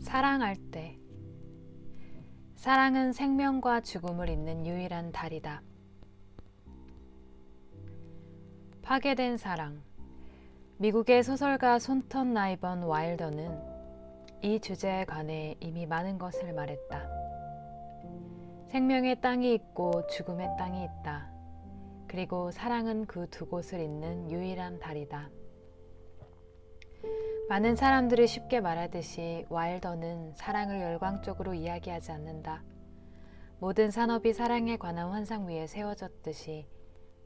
사랑할 때. 사랑은 생명과 죽음을 잇는 유일한 달이다. 파괴된 사랑. 미국의 소설가 손턴 나이번 와일더는 이 주제에 관해 이미 많은 것을 말했다. 생명의 땅이 있고 죽음의 땅이 있다. 그리고 사랑은 그 두 곳을 잇는 유일한 달이다. 많은 사람들이 쉽게 말하듯이 와일더는 사랑을 열광적으로 이야기하지 않는다. 모든 산업이 사랑에 관한 환상 위에 세워졌듯이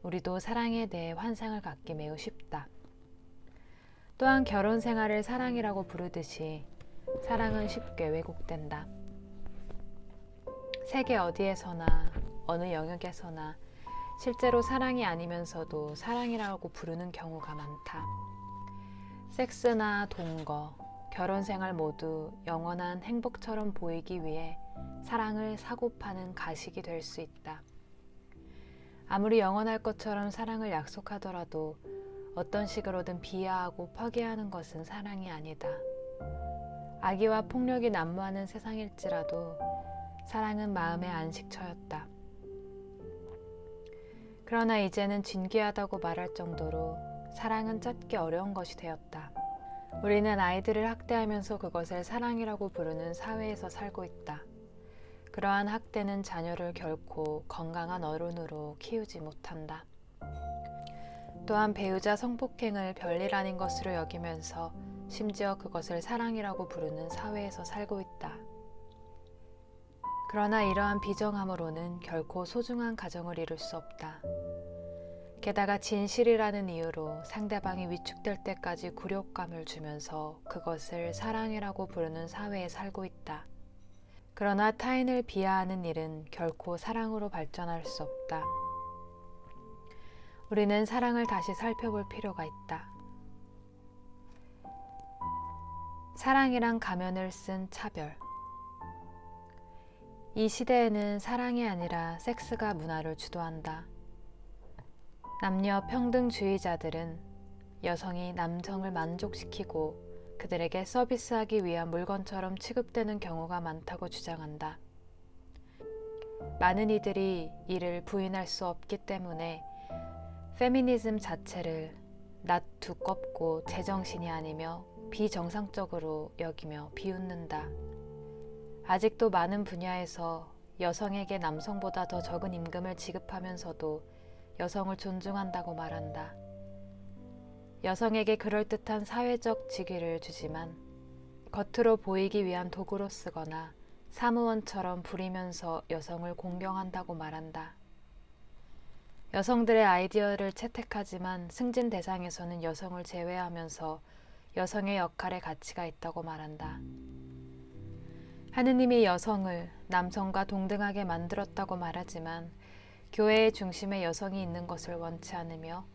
우리도 사랑에 대해 환상을 갖기 매우 쉽다. 또한 결혼 생활을 사랑이라고 부르듯이 사랑은 쉽게 왜곡된다. 세계 어디에서나 어느 영역에서나 실제로 사랑이 아니면서도 사랑이라고 부르는 경우가 많다. 섹스나 동거, 결혼 생활 모두 영원한 행복처럼 보이기 위해 사랑을 사고 파는 가식이 될 수 있다. 아무리 영원할 것처럼 사랑을 약속하더라도 어떤 식으로든 비하하고 파괴하는 것은 사랑이 아니다. 악의와 폭력이 난무하는 세상일지라도 사랑은 마음의 안식처였다. 그러나 이제는 진귀하다고 말할 정도로 사랑은 찾기 어려운 것이 되었다. 우리는 아이들을 학대하면서 그것을 사랑이라고 부르는 사회에서 살고 있다. 그러한 학대는 자녀를 결코 건강한 어른으로 키우지 못한다. 또한 배우자 성폭행을 별일 아닌 것으로 여기면서 심지어 그것을 사랑이라고 부르는 사회에서 살고 있다. 그러나 이러한 비정함으로는 결코 소중한 가정을 이룰 수 없다. 게다가 진실이라는 이유로 상대방이 위축될 때까지 굴욕감을 주면서 그것을 사랑이라고 부르는 사회에 살고 있다. 그러나 타인을 비하하는 일은 결코 사랑으로 발전할 수 없다. 우리는 사랑을 다시 살펴볼 필요가 있다. 사랑이란 가면을 쓴 차별. 이 시대에는 사랑이 아니라 섹스가 문화를 주도한다. 남녀 평등주의자들은 여성이 남성을 만족시키고 그들에게 서비스하기 위한 물건처럼 취급되는 경우가 많다고 주장한다. 많은 이들이 이를 부인할 수 없기 때문에 페미니즘 자체를 낯 두껍고 제정신이 아니며 비정상적으로 여기며 비웃는다. 아직도 많은 분야에서 여성에게 남성보다 더 적은 임금을 지급하면서도 여성을 존중한다고 말한다. 여성에게 그럴듯한 사회적 직위를 주지만 겉으로 보이기 위한 도구로 쓰거나 사무원처럼 부리면서 여성을 공경한다고 말한다. 여성들의 아이디어를 채택하지만 승진 대상에서는 여성을 제외하면서 여성의 역할에 가치가 있다고 말한다. 하느님이 여성을 남성과 동등하게 만들었다고 말하지만 교회의 중심에 여성이 있는 것을 원치 않으며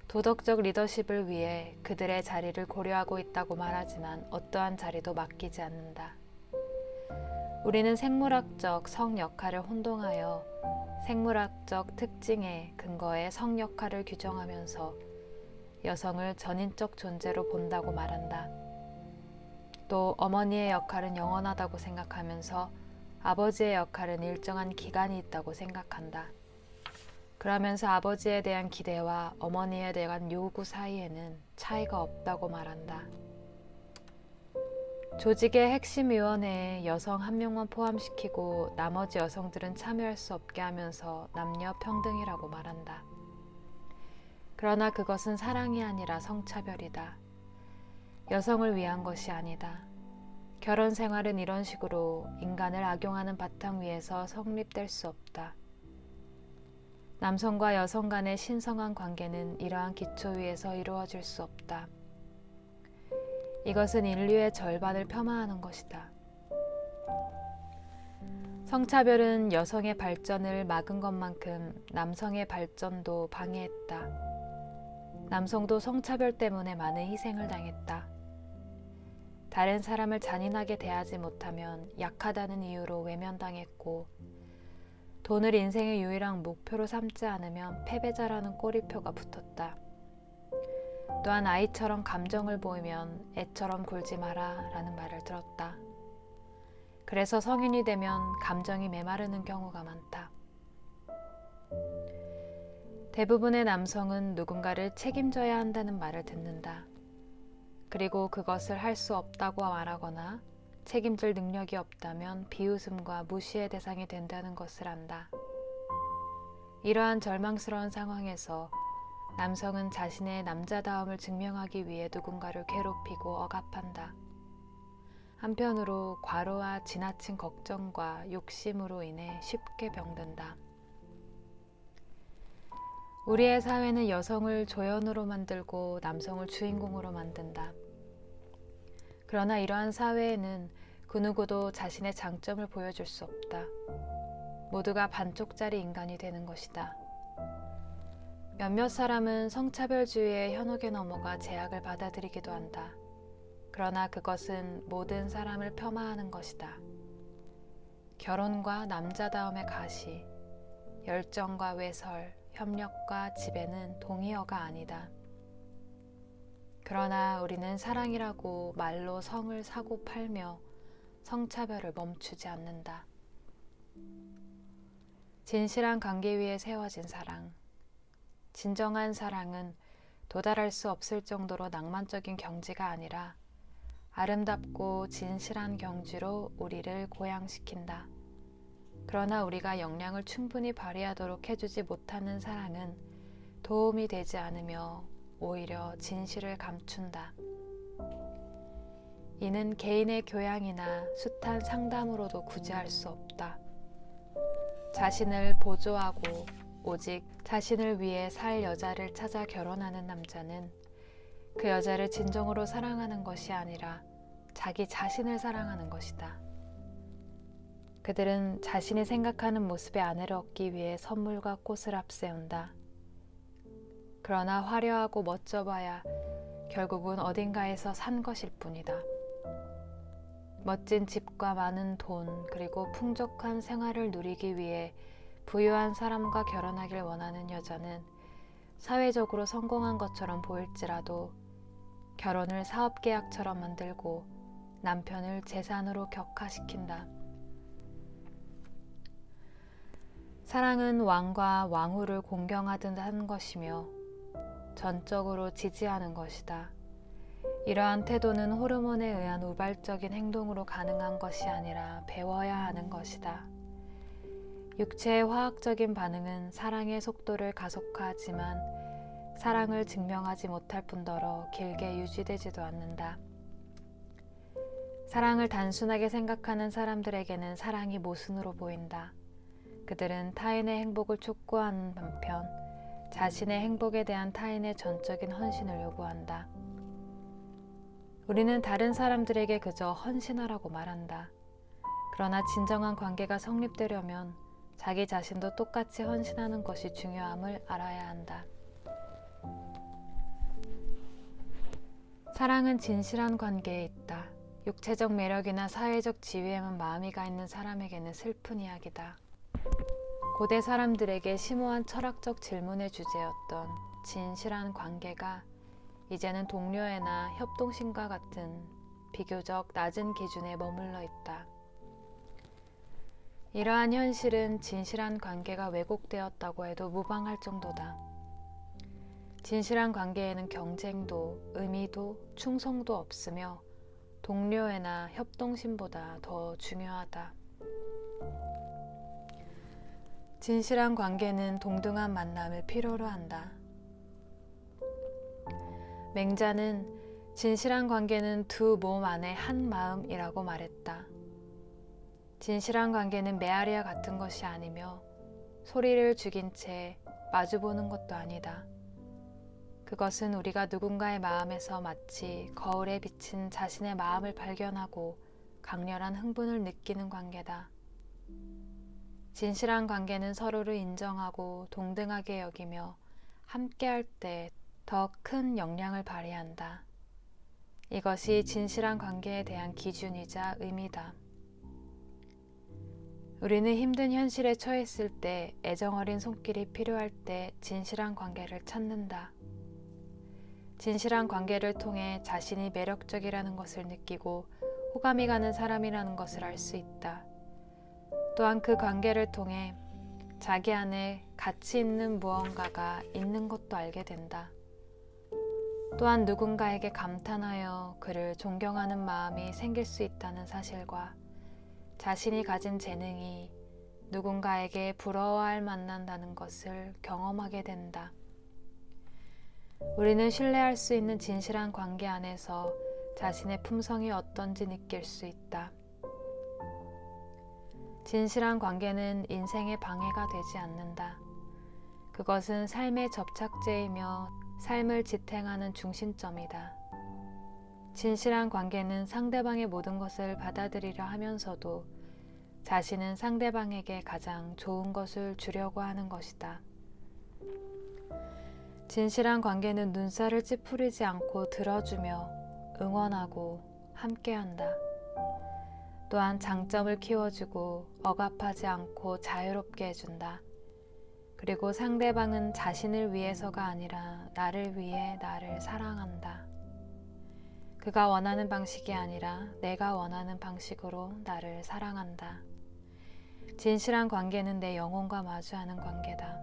도덕적 리더십을 위해 그들의 자리를 고려하고 있다고 말하지만 어떠한 자리도 맡기지 않는다. 우리는 생물학적 성 역할을 혼동하여 생물학적 특징에 근거해 성 역할을 규정하면서 여성을 전인적 존재로 본다고 말한다. 또 어머니의 역할은 영원하다고 생각하면서 아버지의 역할은 일정한 기간이 있다고 생각한다. 그러면서 아버지에 대한 기대와 어머니에 대한 요구 사이에는 차이가 없다고 말한다. 조직의 핵심위원회에 여성 한 명만 포함시키고 나머지 여성들은 참여할 수 없게 하면서 남녀 평등이라고 말한다. 그러나 그것은 사랑이 아니라 성차별이다. 여성을 위한 것이 아니다. 결혼 생활은 이런 식으로 인간을 악용하는 바탕 위에서 성립될 수 없다. 남성과 여성 간의 신성한 관계는 이러한 기초 위에서 이루어질 수 없다. 이것은 인류의 절반을 폄하하는 것이다. 성차별은 여성의 발전을 막은 것만큼 남성의 발전도 방해했다. 남성도 성차별 때문에 많은 희생을 당했다. 다른 사람을 잔인하게 대하지 못하면 약하다는 이유로 외면당했고 돈을 인생의 유일한 목표로 삼지 않으면 패배자라는 꼬리표가 붙었다. 또한 아이처럼 감정을 보이면 애처럼 굴지 마라 라는 말을 들었다. 그래서 성인이 되면 감정이 메마르는 경우가 많다. 대부분의 남성은 누군가를 책임져야 한다는 말을 듣는다. 그리고 그것을 할 수 없다고 말하거나 책임질 능력이 없다면 비웃음과 무시의 대상이 된다는 것을 안다. 이러한 절망스러운 상황에서 남성은 자신의 남자다움을 증명하기 위해 누군가를 괴롭히고 억압한다. 한편으로 과로와 지나친 걱정과 욕심으로 인해 쉽게 병든다. 우리의 사회는 여성을 조연으로 만들고 남성을 주인공으로 만든다. 그러나 이러한 사회에는 그 누구도 자신의 장점을 보여줄 수 없다. 모두가 반쪽짜리 인간이 되는 것이다. 몇몇 사람은 성차별주의의 현혹에 넘어가 제약을 받아들이기도 한다. 그러나 그것은 모든 사람을 폄하하는 것이다. 결혼과 남자다움의 가시, 열정과 외설, 협력과 지배는 동의어가 아니다. 그러나 우리는 사랑이라고 말로 성을 사고 팔며 성차별을 멈추지 않는다. 진실한 관계 위에 세워진 사랑. 진정한 사랑은 도달할 수 없을 정도로 낭만적인 경지가 아니라 아름답고 진실한 경지로 우리를 고양시킨다. 그러나 우리가 역량을 충분히 발휘하도록 해주지 못하는 사랑은 도움이 되지 않으며 오히려 진실을 감춘다. 이는 개인의 교양이나 숱한 상담으로도 구제할 수 없다. 자신을 보조하고 오직 자신을 위해 살 여자를 찾아 결혼하는 남자는 그 여자를 진정으로 사랑하는 것이 아니라 자기 자신을 사랑하는 것이다. 그들은 자신이 생각하는 모습의 아내를 얻기 위해 선물과 꽃을 앞세운다. 그러나 화려하고 멋져봐야 결국은 어딘가에서 산 것일 뿐이다. 멋진 집과 많은 돈 그리고 풍족한 생활을 누리기 위해 부유한 사람과 결혼하길 원하는 여자는 사회적으로 성공한 것처럼 보일지라도 결혼을 사업계약처럼 만들고 남편을 재산으로 격화시킨다. 사랑은 왕과 왕후를 공경하듯 하는 것이며 전적으로 지지하는 것이다. 이러한 태도는 호르몬에 의한 우발적인 행동으로 가능한 것이 아니라 배워야 하는 것이다. 육체의 화학적인 반응은 사랑의 속도를 가속화하지만 사랑을 증명하지 못할 뿐더러 길게 유지되지도 않는다. 사랑을 단순하게 생각하는 사람들에게는 사랑이 모순으로 보인다. 그들은 타인의 행복을 촉구하는 반면 자신의 행복에 대한 타인의 전적인 헌신을 요구한다. 우리는 다른 사람들에게 그저 헌신하라고 말한다. 그러나 진정한 관계가 성립되려면 자기 자신도 똑같이 헌신하는 것이 중요함을 알아야 한다. 사랑은 진실한 관계에 있다. 육체적 매력이나 사회적 지위에만 마음이 가 있는 사람에게는 슬픈 이야기다. 고대 사람들에게 심오한 철학적 질문의 주제였던 진실한 관계가 이제는 동료애나 협동심과 같은 비교적 낮은 기준에 머물러 있다. 이러한 현실은 진실한 관계가 왜곡되었다고 해도 무방할 정도다. 진실한 관계에는 경쟁도, 의미도, 충성도 없으며 동료애나 협동심보다 더 중요하다. 진실한 관계는 동등한 만남을 필요로 한다. 맹자는 진실한 관계는 두 몸 안에 한 마음이라고 말했다. 진실한 관계는 메아리와 같은 것이 아니며 소리를 죽인 채 마주보는 것도 아니다. 그것은 우리가 누군가의 마음에서 마치 거울에 비친 자신의 마음을 발견하고 강렬한 흥분을 느끼는 관계다. 진실한 관계는 서로를 인정하고 동등하게 여기며 함께할 때 더 큰 역량을 발휘한다. 이것이 진실한 관계에 대한 기준이자 의미다. 우리는 힘든 현실에 처했을 때 애정어린 손길이 필요할 때 진실한 관계를 찾는다. 진실한 관계를 통해 자신이 매력적이라는 것을 느끼고 호감이 가는 사람이라는 것을 알 수 있다. 또한 그 관계를 통해 자기 안에 가치 있는 무언가가 있는 것도 알게 된다. 또한 누군가에게 감탄하여 그를 존경하는 마음이 생길 수 있다는 사실과 자신이 가진 재능이 누군가에게 부러워할 만난다는 것을 경험하게 된다. 우리는 신뢰할 수 있는 진실한 관계 안에서 자신의 품성이 어떤지 느낄 수 있다. 진실한 관계는 인생의 방해가 되지 않는다. 그것은 삶의 접착제이며 삶을 지탱하는 중심점이다. 진실한 관계는 상대방의 모든 것을 받아들이려 하면서도 자신은 상대방에게 가장 좋은 것을 주려고 하는 것이다. 진실한 관계는 눈살을 찌푸리지 않고 들어주며 응원하고 함께한다. 또한 장점을 키워주고 억압하지 않고 자유롭게 해준다. 그리고 상대방은 자신을 위해서가 아니라 나를 위해 나를 사랑한다. 그가 원하는 방식이 아니라 내가 원하는 방식으로 나를 사랑한다. 진실한 관계는 내 영혼과 마주하는 관계다.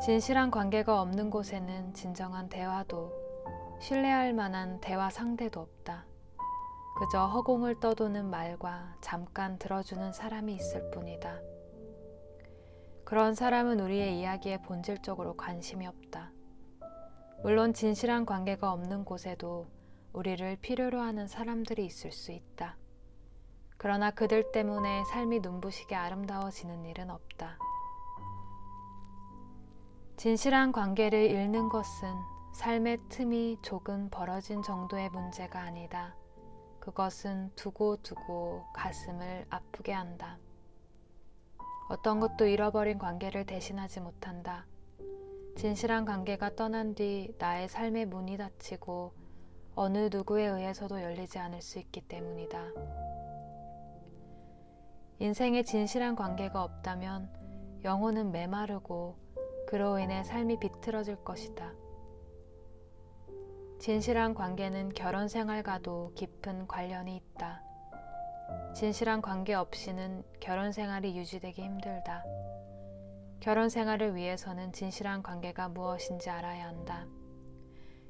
진실한 관계가 없는 곳에는 진정한 대화도 신뢰할 만한 대화 상대도 없다. 그저 허공을 떠도는 말과 잠깐 들어주는 사람이 있을 뿐이다. 그런 사람은 우리의 이야기에 본질적으로 관심이 없다. 물론 진실한 관계가 없는 곳에도 우리를 필요로 하는 사람들이 있을 수 있다. 그러나 그들 때문에 삶이 눈부시게 아름다워지는 일은 없다. 진실한 관계를 잃는 것은 삶의 틈이 조금 벌어진 정도의 문제가 아니다. 그것은 두고두고 가슴을 아프게 한다. 어떤 것도 잃어버린 관계를 대신하지 못한다. 진실한 관계가 떠난 뒤 나의 삶의 문이 닫히고 어느 누구에 의해서도 열리지 않을 수 있기 때문이다. 인생에 진실한 관계가 없다면 영혼은 메마르고 그로 인해 삶이 비틀어질 것이다. 진실한 관계는 결혼 생활과도 깊은 관련이 있다. 진실한 관계 없이는 결혼 생활이 유지되기 힘들다. 결혼 생활을 위해서는 진실한 관계가 무엇인지 알아야 한다.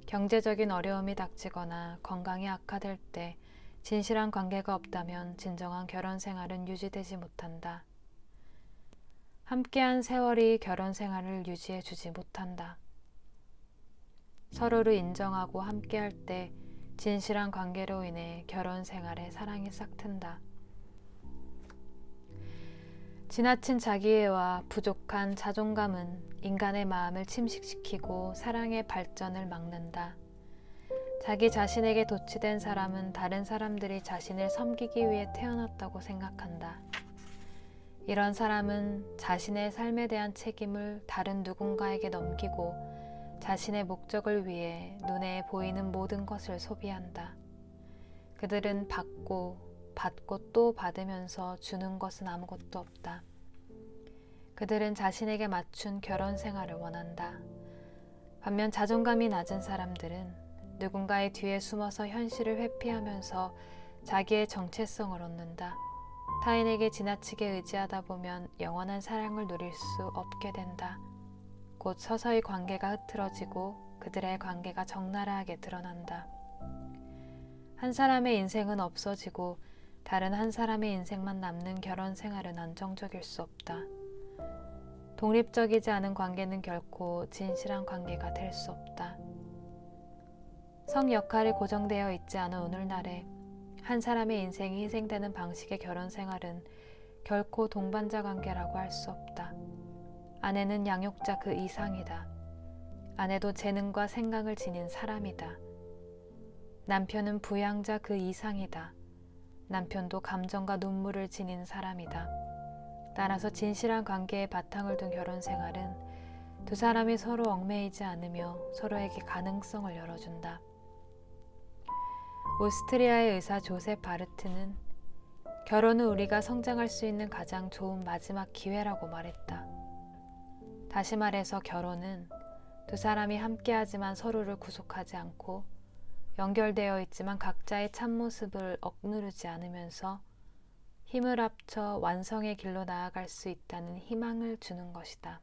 경제적인 어려움이 닥치거나 건강이 악화될 때 진실한 관계가 없다면 진정한 결혼 생활은 유지되지 못한다. 함께한 세월이 결혼 생활을 유지해 주지 못한다. 서로를 인정하고 함께할 때 진실한 관계로 인해 결혼 생활에 사랑이 싹튼다. 지나친 자기애와 부족한 자존감은 인간의 마음을 침식시키고 사랑의 발전을 막는다. 자기 자신에게 도취된 사람은 다른 사람들이 자신을 섬기기 위해 태어났다고 생각한다. 이런 사람은 자신의 삶에 대한 책임을 다른 누군가에게 넘기고 자신의 목적을 위해 눈에 보이는 모든 것을 소비한다. 그들은 받고 또 받으면서 주는 것은 아무것도 없다. 그들은 자신에게 맞춘 결혼 생활을 원한다. 반면 자존감이 낮은 사람들은 누군가의 뒤에 숨어서 현실을 회피하면서 자기의 정체성을 얻는다. 타인에게 지나치게 의지하다 보면 영원한 사랑을 누릴 수 없게 된다. 곧 서서히 관계가 흐트러지고 그들의 관계가 적나라하게 드러난다. 한 사람의 인생은 없어지고 다른 한 사람의 인생만 남는 결혼 생활은 안정적일 수 없다. 독립적이지 않은 관계는 결코 진실한 관계가 될 수 없다. 성 역할이 고정되어 있지 않은 오늘날에 한 사람의 인생이 희생되는 방식의 결혼 생활은 결코 동반자 관계라고 할 수 없다. 아내는 양육자 그 이상이다. 아내도 재능과 생각을 지닌 사람이다. 남편은 부양자 그 이상이다. 남편도 감정과 눈물을 지닌 사람이다. 따라서 진실한 관계에 바탕을 둔 결혼 생활은 두 사람이 서로 얽매이지 않으며 서로에게 가능성을 열어준다. 오스트리아의 의사 조셉 바르트는 결혼은 우리가 성장할 수 있는 가장 좋은 마지막 기회라고 말했다. 다시 말해서 결혼은 두 사람이 함께하지만 서로를 구속하지 않고 연결되어 있지만 각자의 참모습을 억누르지 않으면서 힘을 합쳐 완성의 길로 나아갈 수 있다는 희망을 주는 것이다.